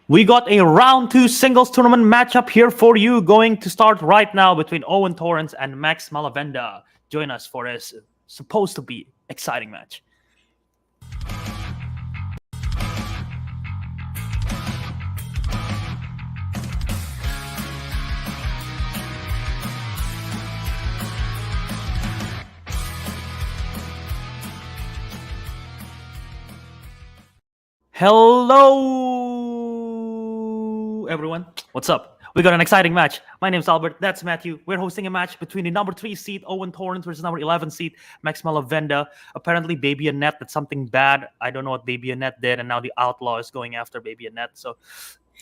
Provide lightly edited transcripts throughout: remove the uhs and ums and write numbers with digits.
We got a round 2 singles tournament matchup here for you, going to start right now between Owen Torrance and Max Malavenda. Join us for this supposed to be exciting match. Hello, everyone. What's up? We got an exciting match. My name's Albert. That's Matthew. We're hosting a match between the number 3 seed Owen Torrance versus number 11 seed Max Malavenda. Apparently, Baby Annette did something bad. I don't know what Baby Annette did, and now the Outlaw is going after Baby Annette. So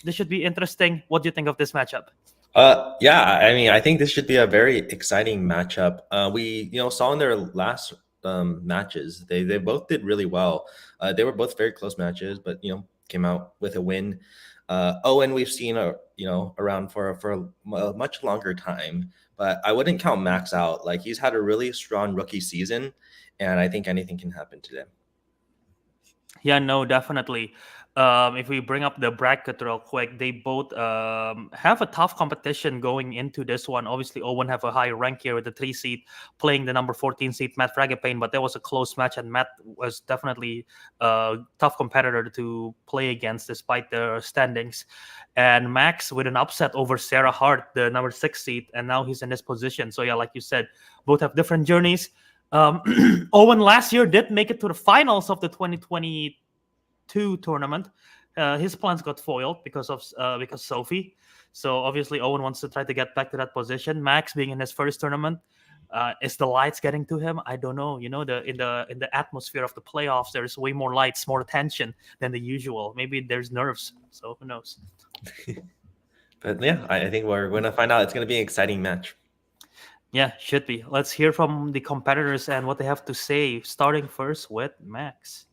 this should be interesting. What do you think of this matchup? Yeah, I mean, I think this should be a very exciting matchup. We, saw in their last matches, they both did really well. They were both very close matches, but came out with a win. Owen, we've seen, around for a much longer time, but I wouldn't count Max out. Like he's had a really strong rookie season, and I think anything can happen today. Yeah, no, definitely. If we bring up the bracket real quick, they both have a tough competition going into this one. Obviously, Owen have a high rank here with the 3 seed playing the number 14 seed Matt Fragapane, but that was a close match, and Matt was definitely a tough competitor to play against despite their standings. And Max with an upset over Sarah Hart, the number 6 seed, and now he's in this position. So yeah, like you said, both have different journeys. Owen last year did make it to the finals of the 2022 tournament. His plans got foiled because Sophie. So obviously Owen wants to try to get back to that position. Max being in his first tournament, is the lights getting to him? I don't know. In the atmosphere of the playoffs, there's way more lights, more attention than the usual. Maybe there's nerves. So who knows? But yeah, I think we're going to find out. It's going to be an exciting match. Yeah, should be. Let's hear from the competitors and what they have to say, starting first with Max.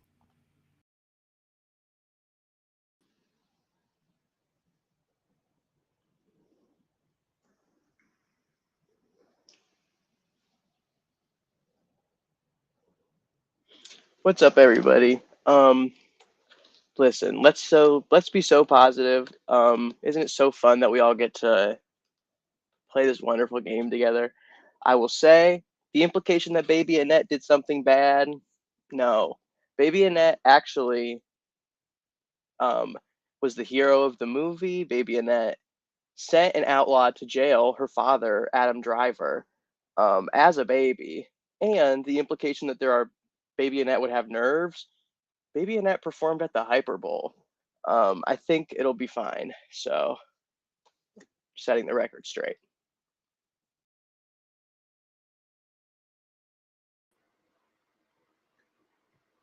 What's up, everybody? Listen, let's be so positive. Isn't it so fun that we all get to play this wonderful game together? I will say the implication that Baby Annette did something bad. No, Baby Annette actually was the hero of the movie. Baby Annette sent an outlaw to jail, her father, Adam Driver, as a baby, and the implication that Baby Annette would have nerves. Baby Annette performed at the Hyper Bowl. I think it'll be fine. So, setting the record straight.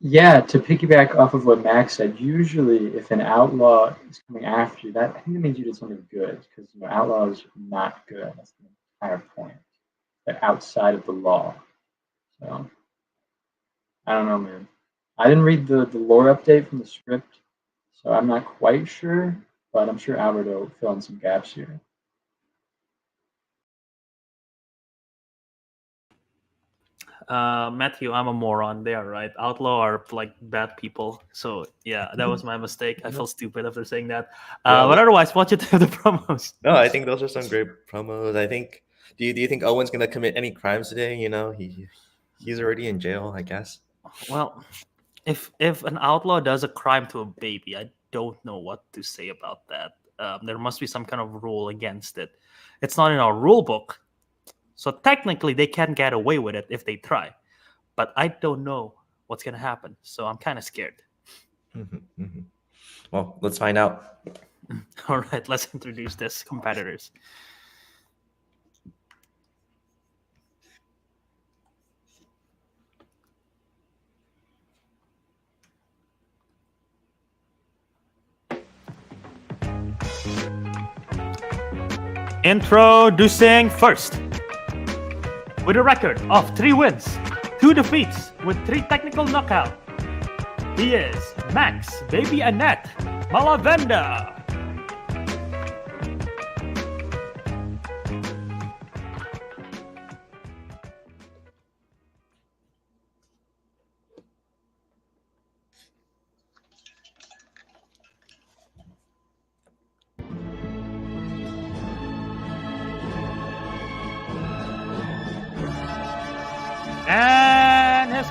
Yeah, to piggyback off of what Max said, usually if an outlaw is coming after you, I think that means you did something good because outlaws are not good. That's the entire point. They're outside of the law. So I don't know, man. I didn't read the lore update from the script, so I'm not quite sure, but I'm sure Albert will fill in some gaps here. Matthew, I'm a moron. They are right. Outlaw are like bad people. So yeah, that was my mistake. I feel stupid after saying that. But otherwise, what you think of the promos? No, I think those are some great promos. I think. Do you think Owen's gonna commit any crimes today? He's already in jail, I guess. Well, if an outlaw does a crime to a baby, I don't know what to say about that. There must be some kind of rule against it. It's not in our rule book, so technically they can get away with it if they try. But I don't know what's gonna happen, so I'm kind of scared. Well, let's find out. All right, let's introduce these competitors. Introducing first. With a record of 3 wins, 2 defeats, with 3 technical knockouts, he is Max Baby Annette Malavenda.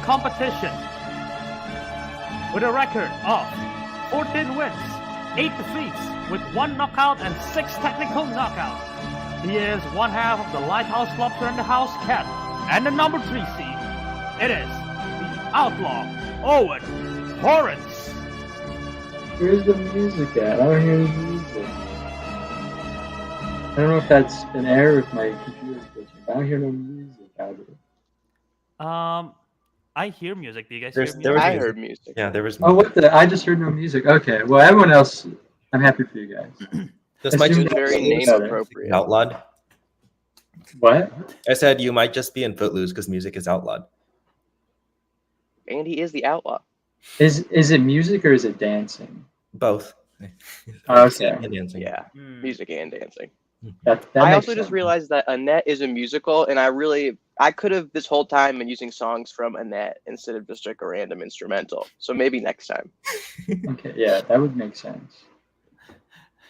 competition with a record of 14 wins, 8 defeats, with 1 knockout and 6 technical knockouts. He is one half of the Lighthouse Club Turn the House Cat, and the number 3 seed. It is the outlaw Owen Torrance. Where's the music at? I don't hear the music. I don't know if that's an error if my computer's glitching. I don't hear no music out of it. I hear music. Do you guys There was hear music? I music. heard music. Yeah, there was. Oh, what the? I just heard no music. Okay, well, everyone else, I'm happy for you guys. This I might assume just Very that's name better. appropriate. outlawed. What? I said you might just be in Footloose because music is outlawed. And he is the outlaw. Is it music or is it dancing? Both. Okay. And dancing. Yeah, Hmm. music and dancing. That I makes also just sense. realized that Annette is a musical, and I could have this whole time been using songs from Annette instead of just like a random instrumental. So maybe next time. Okay, yeah, that would make sense.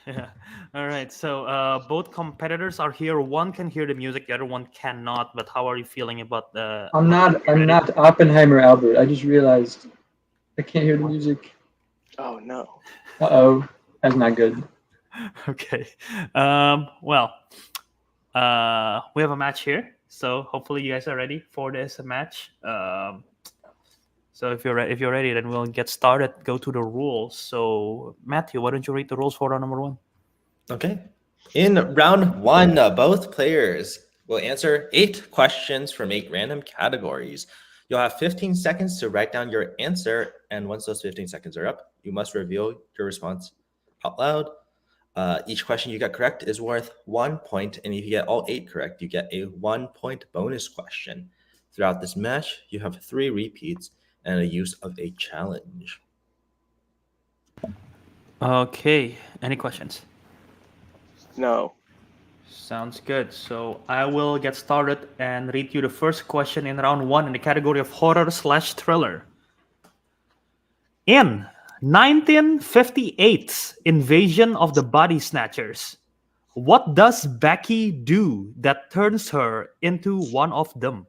Yeah. All right. So both competitors are here. One can hear the music, the other one cannot. But how are you feeling about the? I'm not Oppenheimer Albert. I just realized I can't hear the music. Oh no. Uh-oh, that's not good. Okay. Well, we have a match here, so hopefully you guys are ready for this match. So if you're ready, then we'll get started. Go to the rules. So Matthew, why don't you read the rules for round number 1? Okay. In round 1, both players will answer 8 questions from 8 random categories. You'll have 15 seconds to write down your answer, and once those 15 seconds are up, you must reveal your response out loud. Each question you get correct is worth 1 point, and if you get all 8 correct, you get a 1-point bonus question. Throughout this match, you have 3 repeats and a use of a challenge. Okay. Any questions? No. Sounds good. So I will get started and read you the first question in round 1 in the category of horror/thriller. In 1958's Invasion of the Body Snatchers, what does Becky do that turns her into one of them?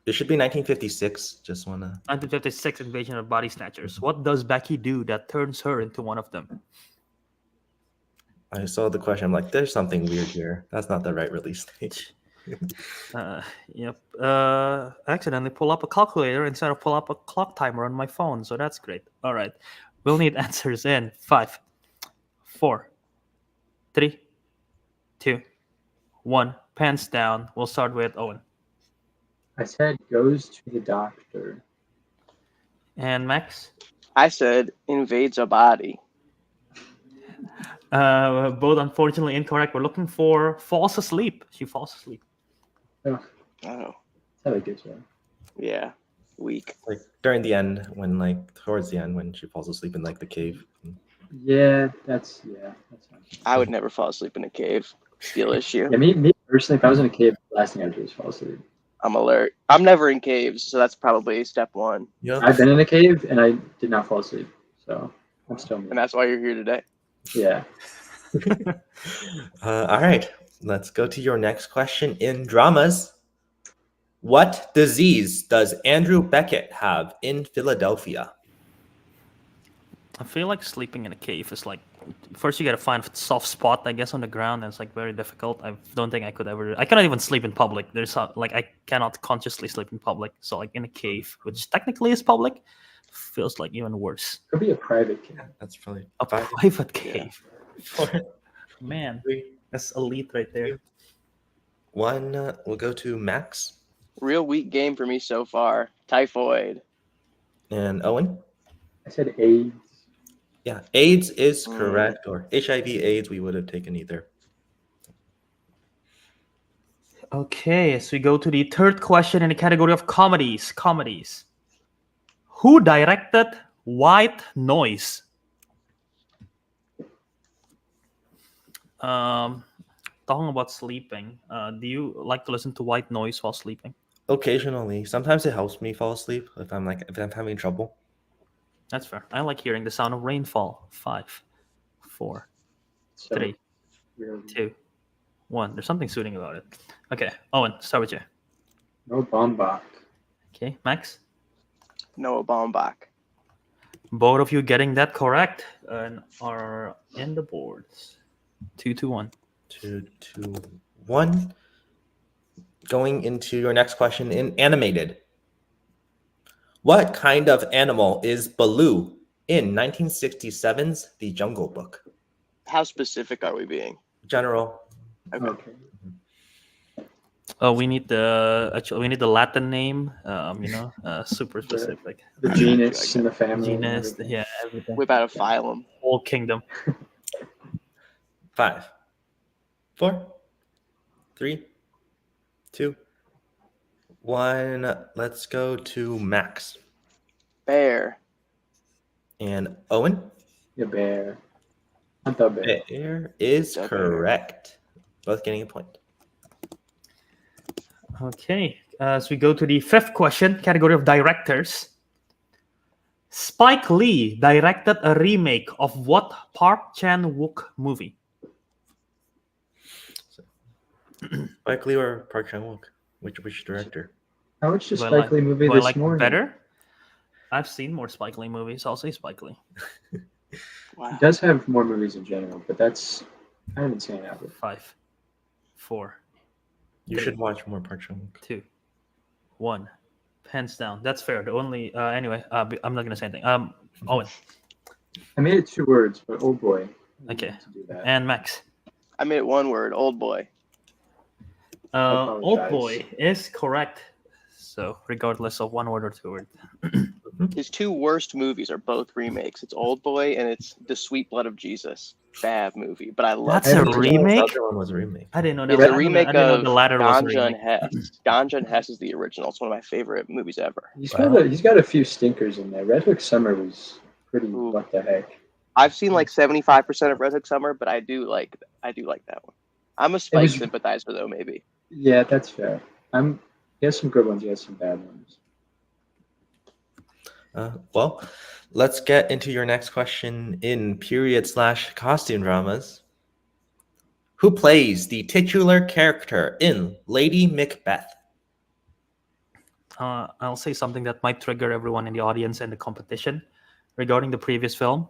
It should be 1956. Just want to. 1956 Invasion of Body Snatchers. What does Becky do that turns her into one of them? I saw the question. I'm like, there's something weird here. That's not the right release date. Yep. I accidentally pull up a calculator instead of pull up a clock timer on my phone, so that's great. All right. We'll need answers in 5, 4, 3, 2, 1. Pants down. We'll start with Owen. I said goes to the doctor. And Max? I said invades a body. Both unfortunately incorrect. We're looking for falls asleep. She falls asleep. Oh. That's how it gets you. Yeah. Weak. Like during the end, towards the end, when she falls asleep in like the cave. Yeah, that's I would never fall asleep in a cave. Skill issue. Yeah, me personally, if I was in a cave, the last thing I'd do is fall asleep. I'm alert. I'm never in caves, so that's probably step 1. Yeah. I've been in a cave and I did not fall asleep, so I'm still me. And that's why you're here today. Yeah. All right. Let's go to your next question in dramas. What disease does Andrew Beckett have in Philadelphia? I feel like sleeping in a cave is like, first you gotta find a soft spot, I guess, on the ground, and it's like very difficult. I don't think I could ever. I cannot even sleep in public. I cannot consciously sleep in public. So like in a cave, which technically is public, feels like even worse. Could be a private cave. That's probably A 5, private cave. 4, Man, 3, that's elite right there. 1. We'll go to Max Real weak game for me so far. Typhoid. and Owen. I said AIDS. Yeah, AIDS is correct, or HIV/AIDS. We would have taken either. Okay, so we go to the third question in the category of comedies. Comedies. Who directed White Noise? Talking about sleeping, do you like to listen to white noise while sleeping? Occasionally, sometimes it helps me fall asleep if I'm having trouble. That's fair. I like hearing the sound of rainfall. 5, 4, So 3, weird. 2, 1. There's something soothing about it. Okay, Owen, start with you. No Bombach. Okay, Max. Noah Baumbach. Both of you getting that correct and are in the boards. 2-1. 2-1. Going into your next question in animated. What kind of animal is Baloo in 1967's The Jungle Book? How specific are we being? General. Okay. Okay. Oh, we need the Latin name. Super specific. The genus and the family. and Genus, everything. yeah, everything. Whip out a phylum. Whole kingdom. 5, 4, 3, 2, 1. Let's go to Max. Bear. And Owen? The bear. Not the bear. Bear is The bear. correct. Both getting a point. Okay, as we go to the fifth question, category of directors. Spike Lee directed a remake of what Park Chan-wook movie? Spike Lee or Park Chan-wook? Which director? I watched a Do I Spike like- Lee movie Do I this like morning. better? I've seen more Spike Lee movies. I'll say Spike Lee. Wow. He does have more movies in general, but I haven't seen it. 5, 4, You should watch more Park Chan-wook. 2, 1. Hands down. That's fair. The only anyway. I'm not gonna say anything. Owen. I made it 2 words, but oh boy. I Okay. need to do that. And Max. I made it one word. Old boy. apologize. Old Boy is correct. So regardless of 1 word or 2 word. His 2 worst movies are both remakes. It's Old Boy and it's The Sweet Blood of Jesus. Bad movie, but I love That's it. a The remake? other one was a remake. I didn't know that. It's I a didn't know- remake I didn't know of the latter was a Ganja and remake. Hess. Ganja and Hess is the original. It's one of my favorite movies ever. He's Wow. got a few stinkers in there. Red Hook Summer was pretty. Ooh. What the heck? I've seen like 75% of Red Hook Summer, but I do like that one. I'm a Spike was- sympathizer though, maybe. Yeah, that's fair. He has some good ones. He has some bad ones. Well, let's get into your next question in period/costume dramas. Who plays the titular character in Lady Macbeth? I'll say something that might trigger everyone in the audience and the competition regarding the previous film.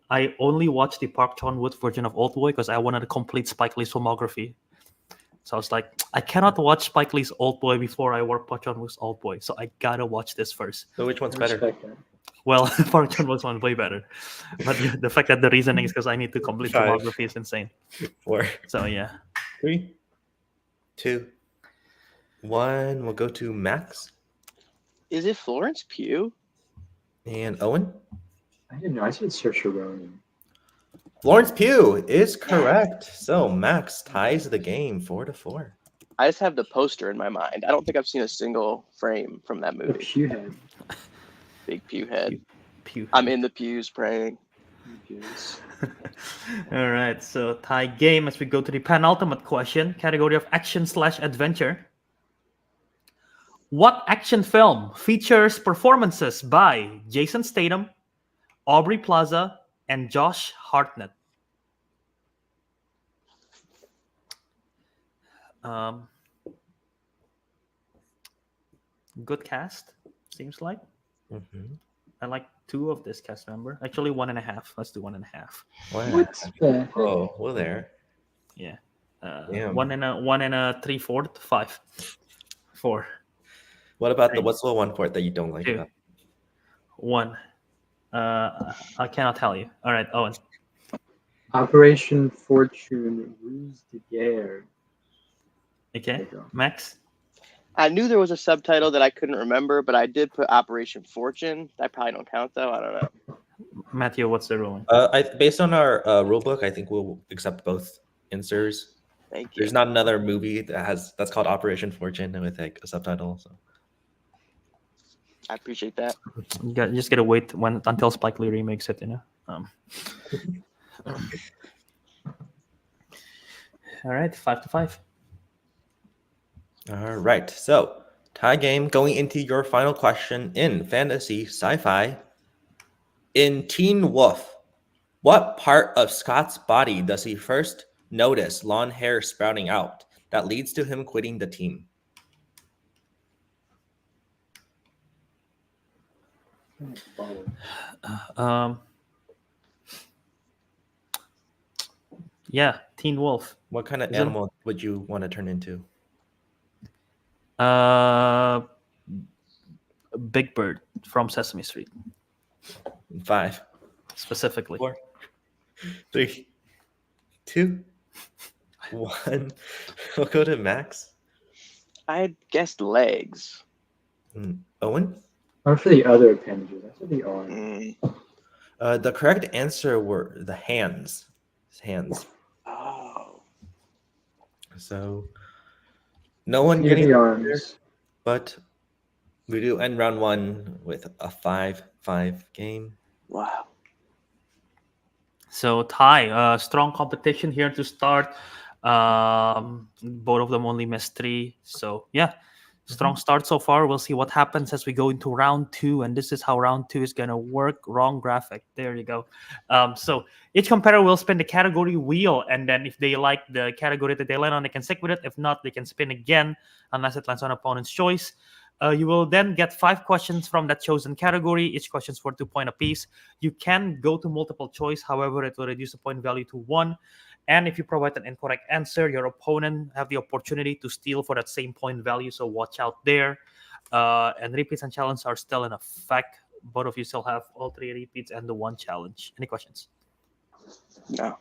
I only watched the Park Chan-wook version of Old Boy because I wanted to complete Spike Lee's filmography. So I was like, I cannot watch Spike Lee's Old Boy before I watch Park Chan-wook's Old Boy. So I gotta watch this first. So which one's I better? respect that. Well, Park Chan-wook's one way better, but the fact that the reasoning is because I need to complete 5. filmography is insane. 4, So yeah, 3, 2, 1. We'll go to Max Is it Florence Pugh? and Owen. I didn't know. I said Saoirse Ronan. Florence Pugh is correct. So Max ties the game 4-4. I just have the poster in my mind. I don't think I've seen a single frame from that The movie. Pew head. Big Pew head. Pew. I'm in the pews praying. Yes. All right, so tie game as we go to the penultimate question, category of action/adventure. What action film features performances by Jason Statham, Aubrey Plaza, and Josh Hartnett? Good cast, seems like. Mm-hmm. I like 2 of this cast member. Actually, 1.5. Let's do 1.5. What the heck? Oh, well, there. Yeah. Damn. 1 and a 3/4, 5, 4, What about what's the one part that you don't like 2, about? 1. I cannot tell you. All right, Owen. Operation Fortune Ruse de Guerre. Okay, There you go. Max. I knew there was a subtitle that I couldn't remember, but I did put Operation Fortune. That probably don't count though. I don't know. Matthew, what's the ruling? Based on our rule book, I think we'll accept both answers. Thank you. There's not another movie that's called Operation Fortune with like a subtitle. So I appreciate that. You just gotta wait until Spike Lee remakes it, you know. All right, 5-5. all right, so tie game going into your final question in fantasy sci-fi. In Teen Wolf, what part of Scott's body does he first notice long hair sprouting out that leads to him quitting the team? Um, yeah, Teen Wolf. What kind of Is it- animal would you want to turn into? Uh, Big Bird from Sesame Street, 5, specifically. 4, 3, 2, 1. We'll go to Max. I guessed legs. Owen? Or for the other appendages, that's what the orange. The correct answer were the hands. Hands. Oh. So no one Yeah, getting the there, arms. but we do end round 1 with a 5-5 game. Wow. So tie, strong competition here to start. Both of them only missed 3. So yeah, strong start so far. We'll see what happens as we go into round 2, and this is how round 2 is gonna work. Wrong graphic. There you go. So each competitor will spin the category wheel, and then if they like the category that they land on, they can stick with it. If not, they can spin again unless it lands on opponent's choice. You will then get 5 questions from that chosen category. Each question is for 2 points apiece. You can go to multiple choice, however, it will reduce the point value to 1. And if you provide an incorrect answer, your opponent have the opportunity to steal for that same point value. So watch out there. And repeats and challenges are still in effect. Both of you still have all 3 repeats and the 1 challenge. Any questions? No.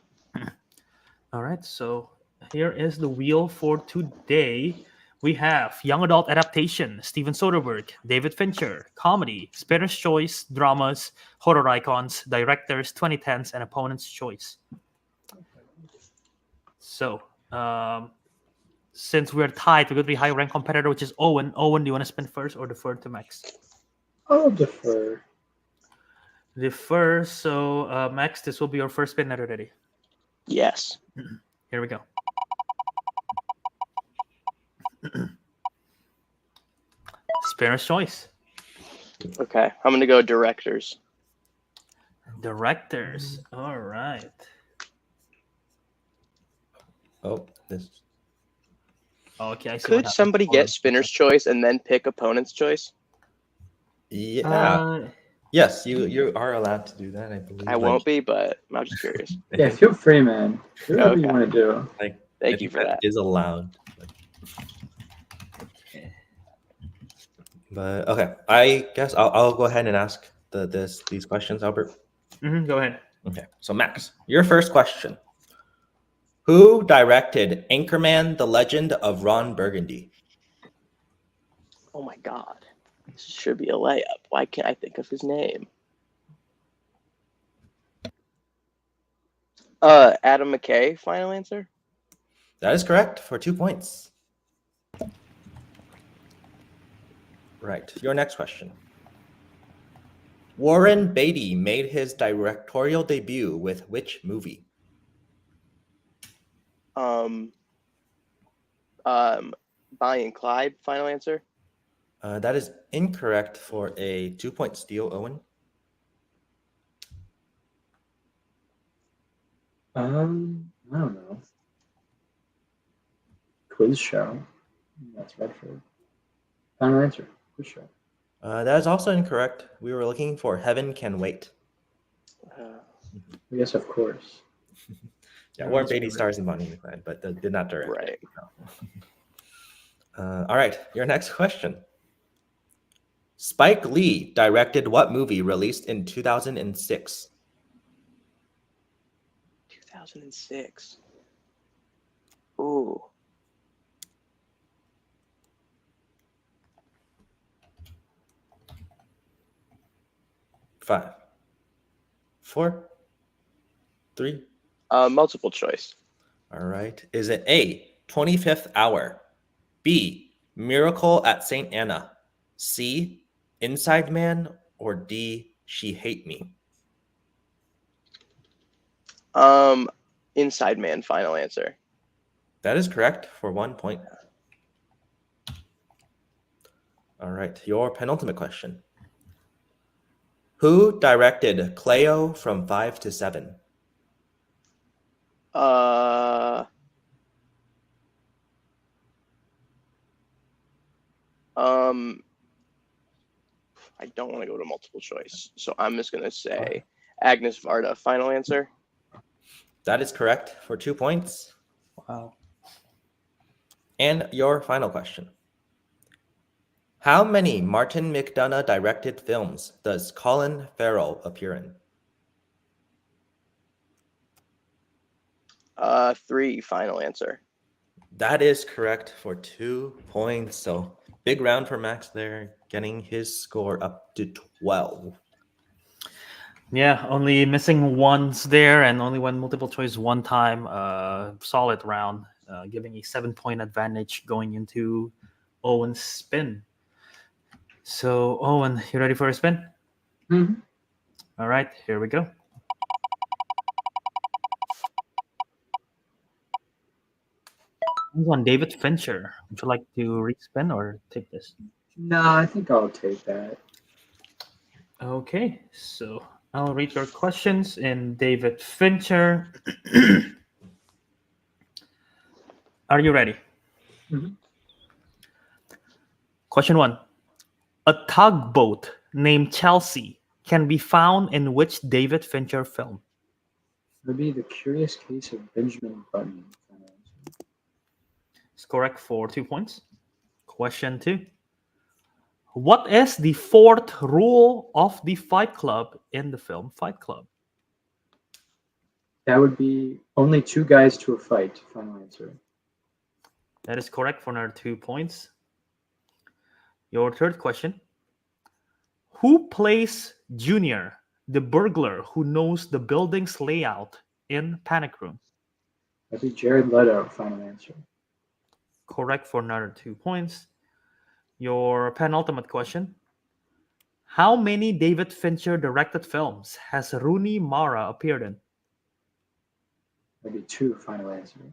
All right. So here is the wheel for today. We have young adult adaptation, Steven Soderbergh, David Fincher, comedy, Spinner's Choice, dramas, horror icons, directors, 2010s, and opponent's choice. So, since we're tied, we're going to be high rank competitor, which is Owen. Owen, do you want to spin first or defer to Max? I'll defer. Defer. So, Max, this will be your first spin. Are you ready? Yes. Here we go. Spinner's choice. Okay. I'm gonna go directors. Directors. All right. Oh, this. Okay, I see. Could somebody get spinner's choice and then pick opponent's choice? Yeah. Yes, you are allowed to do that, I believe. I won't be, but I'm just curious. Yeah, feel free, man. Do whatever you Okay. want to do. Like, Thank you for that. Is allowed. But okay, I guess I'll go ahead and ask these questions, Albert. Go ahead. Okay, so Max, your first question: who directed Anchorman: The Legend of Ron Burgundy? Oh my god. This should be a layup. Why can't I think of his name? Adam McKay, final answer? That is correct for 2 points. Right. Your next question. Warren Beatty made his directorial debut with which movie? Bonnie and Clyde, final answer? That is incorrect for a 2-point steal, Owen. I don't know. Quiz show. That's Redford. Final answer. Quiz show. That is also incorrect. We were looking for Heaven Can Wait. Yes, of course. Yeah, Warren Beatty stars in Bonnie and Clyde, but did not direct Right. it. No. All right, your next question. Spike Lee directed what movie released in 2006? 2006. Ooh. Five, 4, 3. Multiple choice. All right. Is it A, 25th Hour, B, Miracle at St. Anna, C, Inside Man, or D, She Hate Me? Inside Man, final answer. That is correct for 1 point. All right. Your penultimate question. Who directed Cleo from 5 to 7? I don't want to go to multiple choice, so I'm just gonna say Agnes Varda. Final answer. That is correct for 2 points. Wow. And your final question. How many Martin McDonagh directed films does Colin Farrell appear in? 3. Final answer. That is correct for 2 points. So big round for Max there, getting his score up to 12. Yeah, only missing ones there, and only went multiple choice one time. Solid round, giving a 7-point advantage going into Owen's spin. So, Owen, you ready for a spin? Mm-hmm. All right, here we go. This is on David Fincher. Would you like to respin or take this? No, I think I'll take that. Okay, so I'll read your questions in David Fincher. Are you ready? Mhm. Question 1. A tugboat named Chelsea can be found in which David Fincher film? Maybe The Curious Case of Benjamin Button. Final answer. It's correct for 2 points. Question 2. What is the 4th rule of the Fight Club in the film Fight Club? That would be only 2 guys to a fight. Final answer. That is correct for another 2 points. Your third question. Who plays Junior, the burglar who knows the building's layout in Panic Room? That'd be Jared Leto. Final answer. Correct for another 2 points. Your penultimate question. How many David Fincher directed films has Rooney Mara appeared in? That'd be 2. Final answer.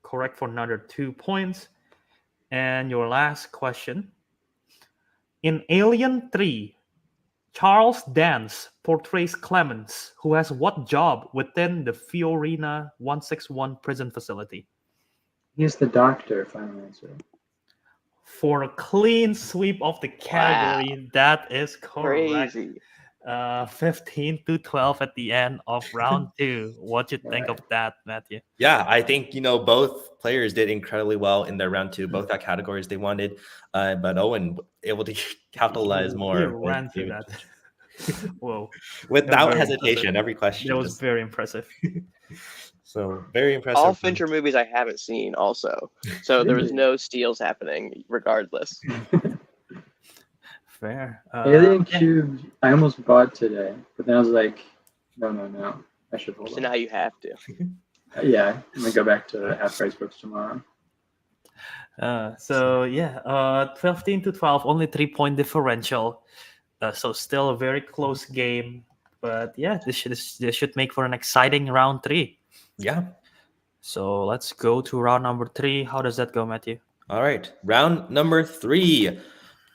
Correct for another 2 points. And your last question. In Alien 3, Charles Dance portrays Clemens, who has what job within the Fiorina 161 prison facility? He's the doctor. Final answer. For a clean sweep of the category, that is correct. Crazy. 15-12 at the end of round 2. What you think of that, Matthew? Yeah, I think both players did incredibly well in their round 2. Both got categories they wanted, but Owen able to capitalize He more ran through that. Whoa. without Very hesitation. impressive. Every question, That was very impressive. so very impressive. All Fincher movies I haven't seen also. So there was Really? no steals happening regardless. Fair. Alien Cube, I almost bought today, but then I was like, no. I should hold So on. now you have to. Yeah, I'm going to go back to half price books tomorrow. 15-12, only 3-point differential. So still a very close game. But yeah, this should make for an exciting round 3. Yeah. So let's go to round number 3. How does that go, Matthew? All right. Round number 3.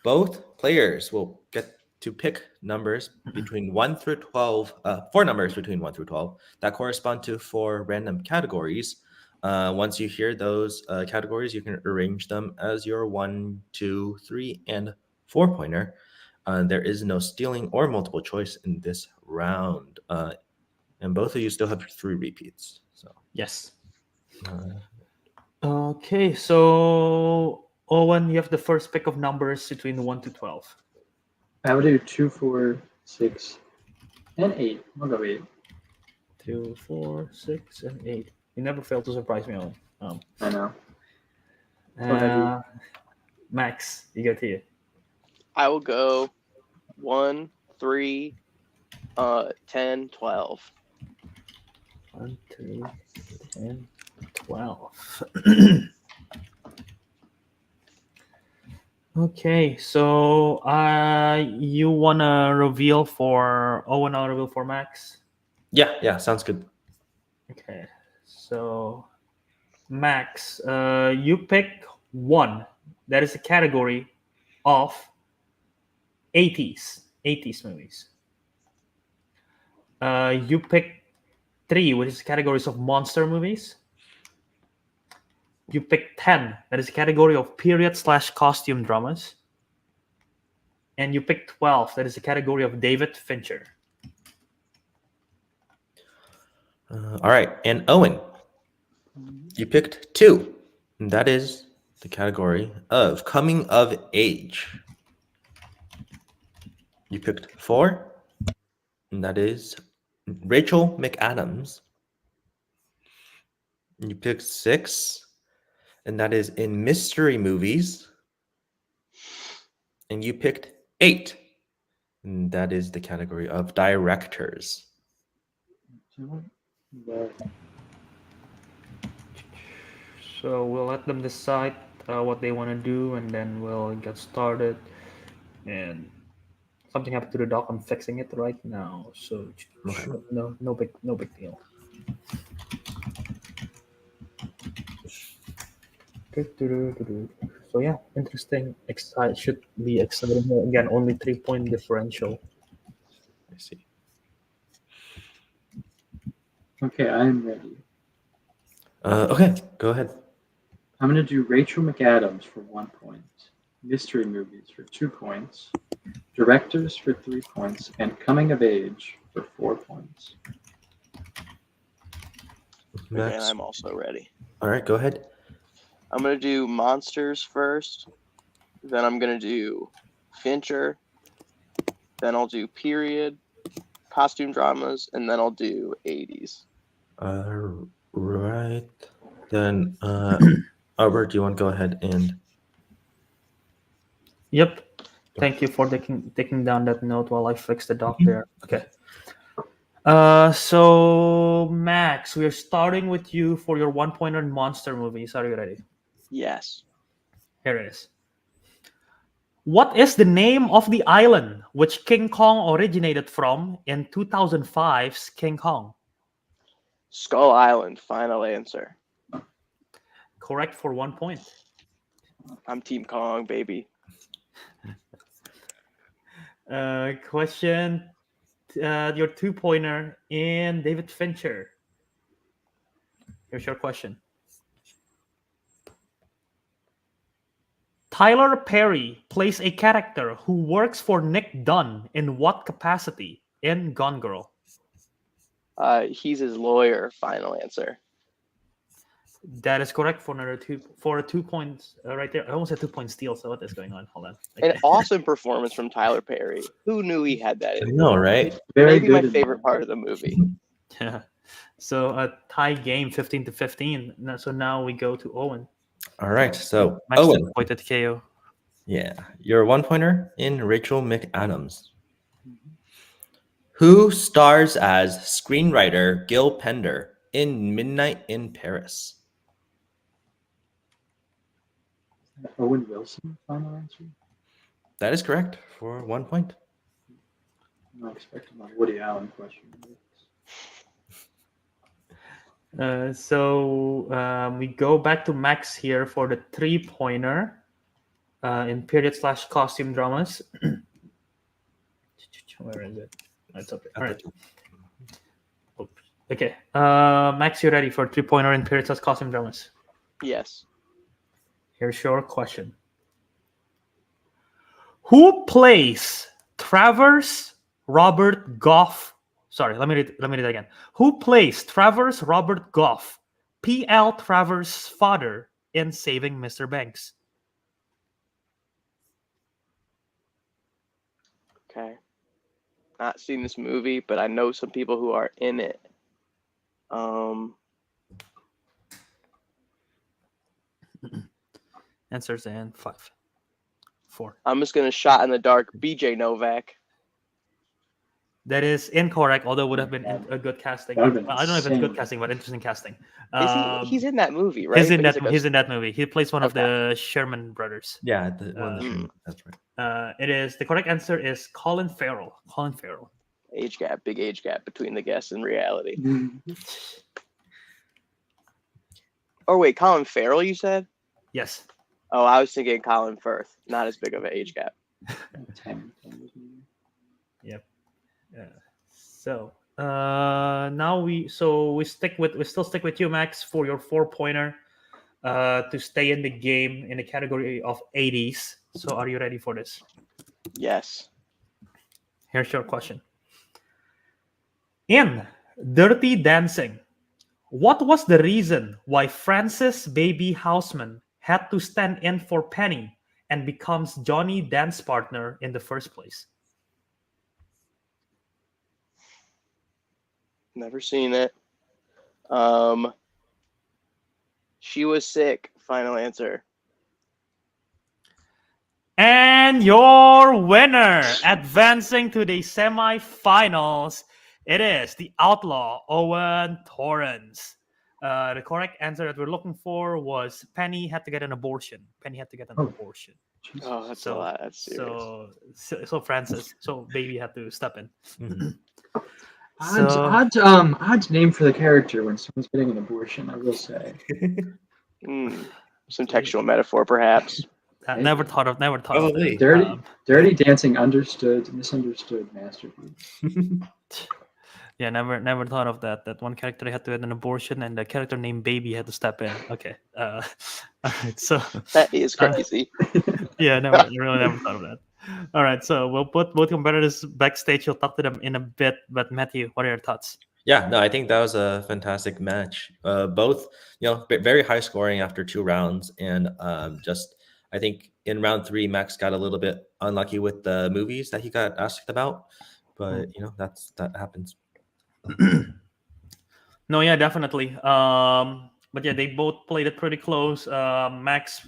Both players will get to pick numbers between 1 through 12, 4 numbers between 1 through 12 that correspond to 4 random categories. Once you hear those categories, you can arrange them as your 1, 2, 3, and 4 pointer. There is no stealing or multiple choice in this round. And both of you still have 3 repeats. So Yes. Okay, so Owen, you have the first pick of numbers between 1 to 12. I would do 2, 4, 6, and 8. I'll go 8. 2, 4, 6, and 8. You never fail to surprise me, Owen. I know. So heavy. Max, you go to you. I will go 1, 3, 10, 12. 1, 2, 10, 12. Okay, so you wanna reveal for Owen? I'll reveal for Max. Yeah, sounds good. Okay, so Max, you pick 1. That is a category of 80s movies. You pick 3, which is categories of monster movies. You pick 10, that is a category of period/costume dramas. and you picked 12. That is the category of David Fincher. All right, and Owen, you picked 2. And that is the category of coming of age. You picked 4, and that is Rachel McAdams. And you picked 6, and that is in mystery movies. And you picked 8, and that is the category of directors. So we'll let them decide what they want to do, and then we'll get started. And something happened to the dock. I'm fixing it right now. So Okay. no big deal. So yeah, interesting. Should be exciting. Again, only 3-point differential. I see. Okay, I am ready. Okay, go ahead. I'm going to do Rachel McAdams for 1 point, mystery movies for 2 points, directors for 3 points, and coming of age for 4 points. Max. And I'm also ready. All right, go ahead. I'm going to do monsters first. Then I'm going to do Fincher. Then I'll do period, costume dramas, and then I'll do 80s. Right. Then, Albert, do you want to go ahead and... Yep. Thank you for taking down that note while I fix the dock there. Okay. So Max, we are starting with you for your 1-pointer in monster movies. Are you ready? Yes. Here it is. What is the name of the island which King Kong originated from in 2005's King Kong? Skull Island, final answer. Correct for 1 point. I'm Team Kong, baby. Question, your 2-pointer in David Fincher. Here's your question. Tyler Perry plays a character who works for Nick Dunn in what capacity in Gone Girl? He's his lawyer, final answer. That is correct for another 2 points right there. I almost had 2-point steal. So what is going on? Hold on. Okay. An awesome performance from Tyler Perry. Who knew he had that I in know, right? Very Maybe good my in favorite that. part of the movie. Yeah. So a tie game, 15-15. So now we go to Owen. All right, so Max Owen, pointed KO. yeah, your 1-pointer in Rachel McAdams. Who stars as screenwriter Gil Pender in Midnight in Paris? Owen Wilson, final answer? That is correct for 1 point. I'm not expecting my Woody Allen question. So we go back to Max here for the 3-pointer in period/costume dramas. Where is it? It's up there. All right. Okay. Max, you ready for 3-pointer in period/costume dramas? Yes. Here's your question. Who plays Travers Robert Goff? Sorry, let me read it again. Who plays Travers Robert Goff, P.L. Travers' father, in Saving Mr. Banks? Okay. Not seen this movie, but I know some people who are in it. Answers in 5, 4. I'm just gonna shot in the dark. BJ Novak. That is incorrect, although it would have been a good casting. That would've been I don't know if it's good insane. casting, but interesting casting. Is he? He's in that movie, right? He's in But that. like He's in that movie. He plays one of Okay. the Sherman brothers. Yeah, the one that's right. It is the correct answer is Colin Farrell. Colin Farrell. Age gap, big age gap between the guests and reality. Oh wait, Colin Farrell, you said? Yes. Oh, I was thinking Colin Firth. Not as big of an age gap. Yep. So now we still stick with you, Max, for your 4-pointer to stay in the game in the category of 80s. So are you ready for this? Yes. Here's your question. In Dirty Dancing, what was the reason why Francis Baby Houseman had to stand in for Penny and becomes Johnny's dance partner in the first place? Never seen it. She was sick. Final answer. And your winner, advancing to the semifinals, it is the outlaw Owen Torrance. The correct answer that we're looking for was Penny had to get an abortion. Penny had to get an Oh. abortion. Jesus. Oh, that's a So, lot. That's serious. so Francis, so Baby had to step in. Mhm. Odd name for the character when someone's getting an abortion, I will say. Some textual metaphor, perhaps. Never thought of that. Probably. Dirty Dancing, understood, misunderstood masterpiece. Yeah, never thought of that. That one character had to have an abortion, and the character named Baby had to step in. Okay, all right. So That is crazy. yeah, really never thought of that. All right, so we'll put both competitors backstage. We'll talk to them in a bit. But Matthew, what are your thoughts? Yeah, no, I think that was a fantastic match. Both, very high scoring after 2 rounds, and just I think in round 3, Max got a little bit unlucky with the movies that he got asked about, but that happens. No, yeah, definitely. But yeah, they both played it pretty close. Max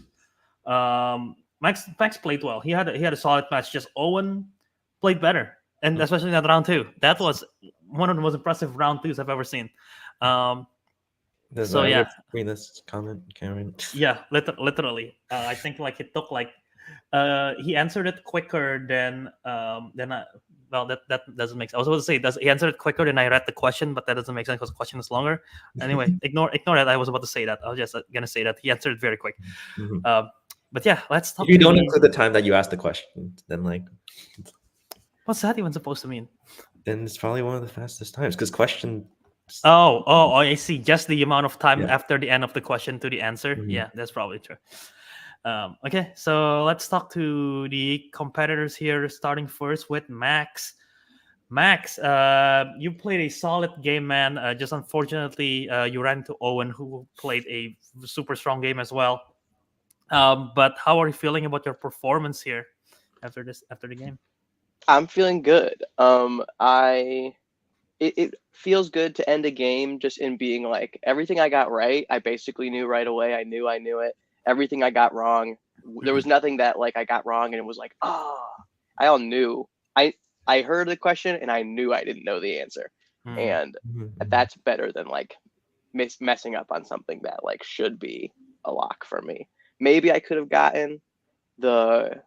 played well. He had a solid match. Just Owen played better, and especially in that round 2. That was one of the most impressive round 2s I've ever seen. So yeah, read this comment, Karen. Yeah, literally. I think like it took like he answered it quicker than I. Well, that doesn't make sense. I was about to say he answered it quicker than I read the question, but that doesn't make sense because the question is longer. Anyway, ignore that. I was about to say that. I was just gonna say that he answered it very quick. Mhm. But yeah, let's talk. If you don't include the time that you asked the question, then what's that even supposed to mean? Then it's probably one of the fastest times because question. Oh, I see. Just the amount of time Yeah. after the end of the question to the answer. Mhm. Yeah, that's probably true. Okay, so let's talk to the competitors here, starting first with Max. Max, you played a solid game, man. Just unfortunately, you ran into Owen, who played a super strong game as well. But how are you feeling about your performance here after the game? I'm feeling good. It feels good to end a game just in being like everything I got right, I basically knew right away. I knew it. Everything I got wrong, there was nothing that like I got wrong and it was like, I all knew. I heard the question and I knew I didn't know the answer. And that's better than like messing up on something that like should be a lock for me. Maybe I could have gotten the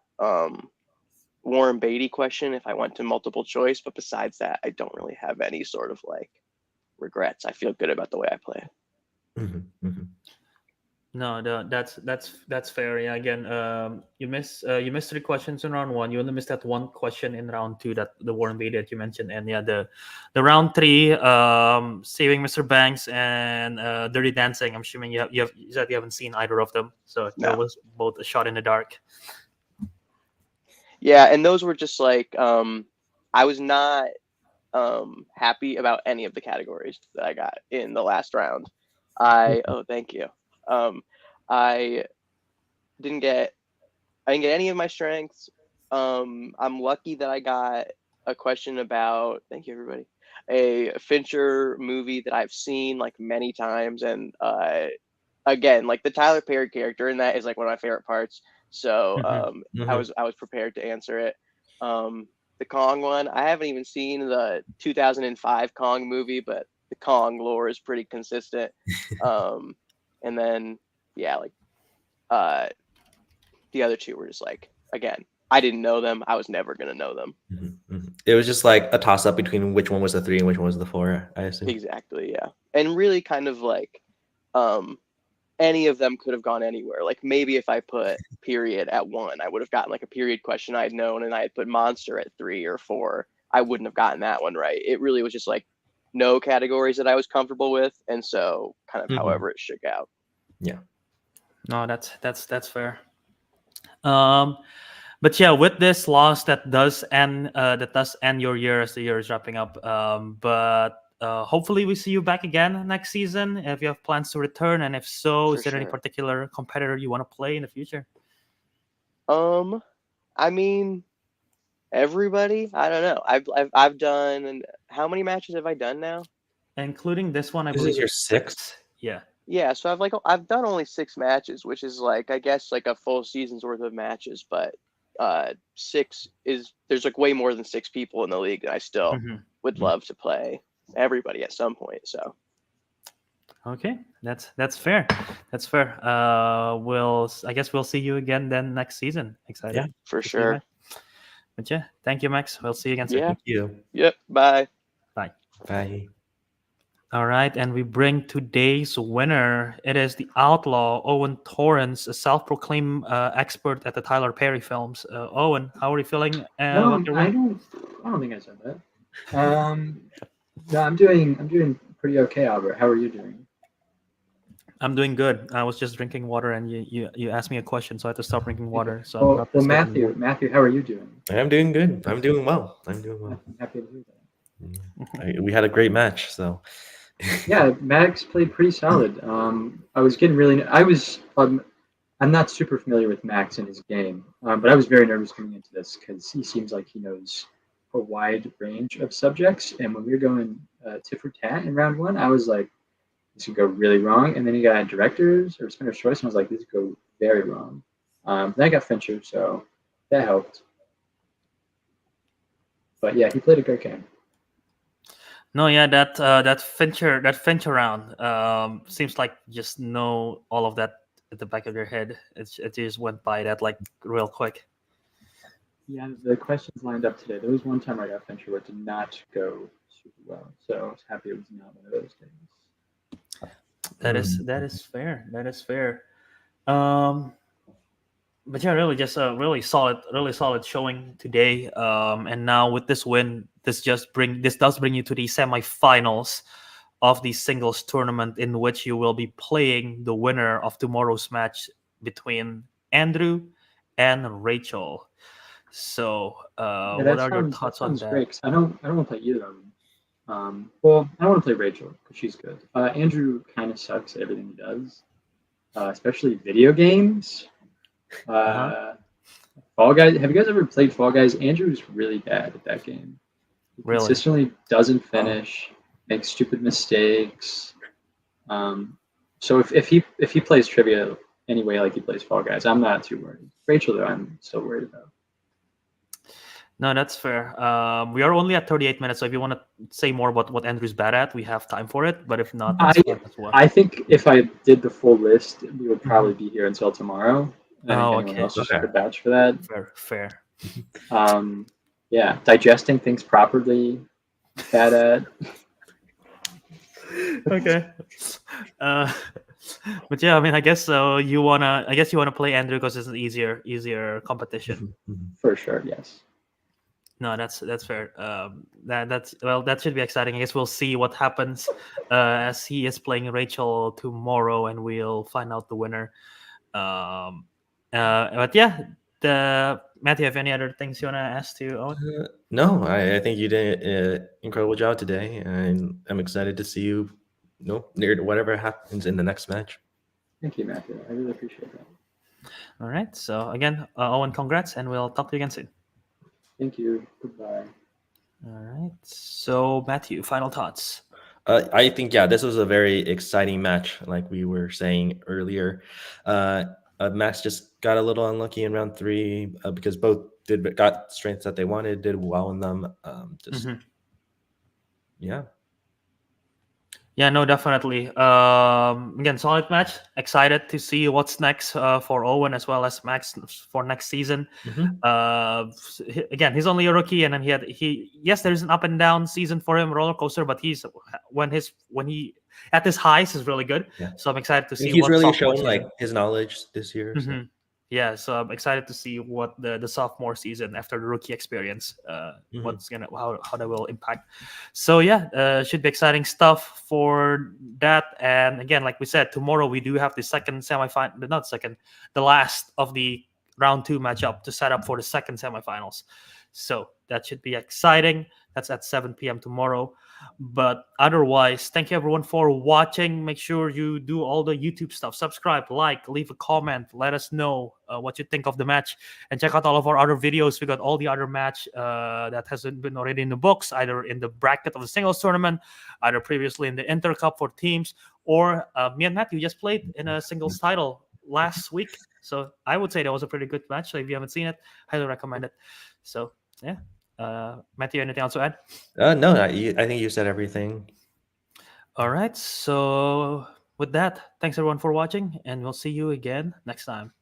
Warren Beatty question if I went to multiple choice, but besides that, I don't really have any sort of like regrets. I feel good about the way I play. No, that's fair. Yeah, again, you missed 3 questions in round 1. You only missed that one question in round 2, that the Warren Beatty that you mentioned, and yeah, the round 3, saving Mr. Banks and Dirty Dancing. I'm assuming you said you haven't seen either of them, so No. that was both a shot in the dark. Yeah, and those were just like I was not happy about any of the categories that I got in the last round. Thank you. I didn't get any of my strengths. I'm lucky that I got a question about, thank you everybody, a Fincher movie that I've seen like many times, and again, like the Tyler Perry character in that is like one of my favorite parts. So I was prepared to answer it. The Kong one, I haven't even seen the 2005 Kong movie, but the Kong lore is pretty consistent. And then yeah, like the other 2 were just like, again, I didn't know them. I was never gonna know them. It was just like a toss up between which one was the 3 and which one was the 4, I assume. Exactly, yeah. And really kind of like any of them could have gone anywhere. Like maybe if I put period at 1, I would have gotten like a period question I'd known, and I had put monster at 3 or 4. I wouldn't have gotten that one right. It really was just like no categories that I was comfortable with, and so kind of however it shook out. Yeah. No, that's fair. But yeah, with this loss, that does end your year as the year is wrapping up. But hopefully we see you back again next season if you have plans to return, and if so, For is there any sure. particular competitor you want to play in the future? I mean, everybody. I don't know. I've done. And how many matches have I done now? Including this one, I This believe is your it's sixth. 6. Yeah. Yeah, so I've done only 6 matches, which is like I guess like a full season's worth of matches, but there's like way more than 6 people in the league, and I still Mhm. would love to play everybody at some point. So Okay, that's fair. That's fair. I guess we'll see you again then next season. Excited Yeah. for to see you sure. back. But yeah, thank you, Max. We'll see you again soon. Yeah. Thank you. Yep. Bye. Bye. Bye. All right, and we bring today's winner. It is the outlaw Owen Torrance, a self-proclaimed expert at the Tyler Perry films. Owen, how are you feeling? No, With your I win? don't think I said that. No, I'm doing pretty okay, Albert. How are you doing? I'm doing good. I was just drinking water, and you asked me a question, so I had to stop drinking Okay. water. So I'm Well, not this good anymore. Matthew, how are you doing? I'm doing good. I'm doing well. I'm doing well. I'm happy to hear that. We had a great match, so Yeah, Max played pretty solid. I was getting really. I'm not super familiar with Max and his game, but I was very nervous coming into this because he seems like he knows a wide range of subjects. And when we were going tit for tat in round one, I was like, this could go really wrong. And then he got directors or spinner's choice, and I was like, this could go very wrong. Then I got Fincher, so that helped. But yeah, he played a great game. No, yeah, that Fincher round seems like you just know all of that at the back of your head. It just went by that like real quick. Yeah, the questions lined up today. There was one time I got Fincher where it did not go super well, so I was happy it was not one of those days. That is fair. That is fair. But yeah, really, just a really solid showing today. And now with this win, this does bring you to the semifinals of the singles tournament, in which you will be playing the winner of tomorrow's match between Andrew and Rachel. So, Yeah, what are your thoughts on sounds that? great. 'Cause I don't want to play either of them. Well, I don't want to play Rachel because she's good. Andrew kind of sucks at everything he does, especially video games. Fall Guys. Have you guys ever played Fall Guys? Andrew's really bad at that game. He Really? consistently doesn't finish, makes stupid mistakes. So if he plays trivia anyway, like he plays Fall Guys, I'm not too worried. Rachel, though, I'm still worried about. No, that's fair. We are only at 38 minutes, so if you want to say more about what Andrew's bad at, we have time for it. But if not, that's fine as well. I think if I did the full list, we would probably be here until tomorrow. I think anyone okay. else could vouch for that. Fair. Yeah, digesting things properly, bad at. Okay. But yeah, I mean, I guess you wanna play Andrew because it's an easier competition. For sure, yes. No, that's fair. That should be exciting. I guess we'll see what happens as he is playing Rachel tomorrow, and we'll find out the winner. But yeah, Matthew, have any other things you wanna ask to Owen? No, I think you did an incredible job today, and I'm excited to see you, near whatever happens in the next match. Thank you, Matthew. I really appreciate that. All right. So again, Owen, congrats, and we'll talk to you again soon. Thank you. Goodbye. All right. So Matthew, final thoughts. I think this was a very exciting match, like we were saying earlier. Max just got a little unlucky in round 3 because both got strengths that they wanted, did well in them. Yeah, no, definitely. Again, solid match. Excited to see what's next for Owen as well as Max for next season. Again, he's only a rookie, and then yes, there's an up and down season for him, roller coaster. But when he at his highs is really good. Yeah. So I'm excited to see. He's really shown like his knowledge this year. So. Yeah, so I'm excited to see what the sophomore season after the rookie experience, how that will impact. So yeah, should be exciting stuff for that. And again, like we said, tomorrow we do have the second semifinal, the last of the round 2 matchup to set up for the second semifinals. So that should be exciting. That's at 7 p.m. tomorrow. But otherwise, thank you everyone for watching. Make sure you do all the YouTube stuff. Subscribe, like, leave a comment. Let us know what you think of the match. And check out all of our other videos. We got all the other match that hasn't been already in the books, either in the bracket of the singles tournament, either previously in the Inter Cup for teams, or me and Matthew just played in a singles title last week. So I would say that was a pretty good match. So if you haven't seen it, highly recommend it. So yeah. Matthew, anything else to add? No, I think you said everything. All right. So with that, thanks everyone for watching, and we'll see you again next time.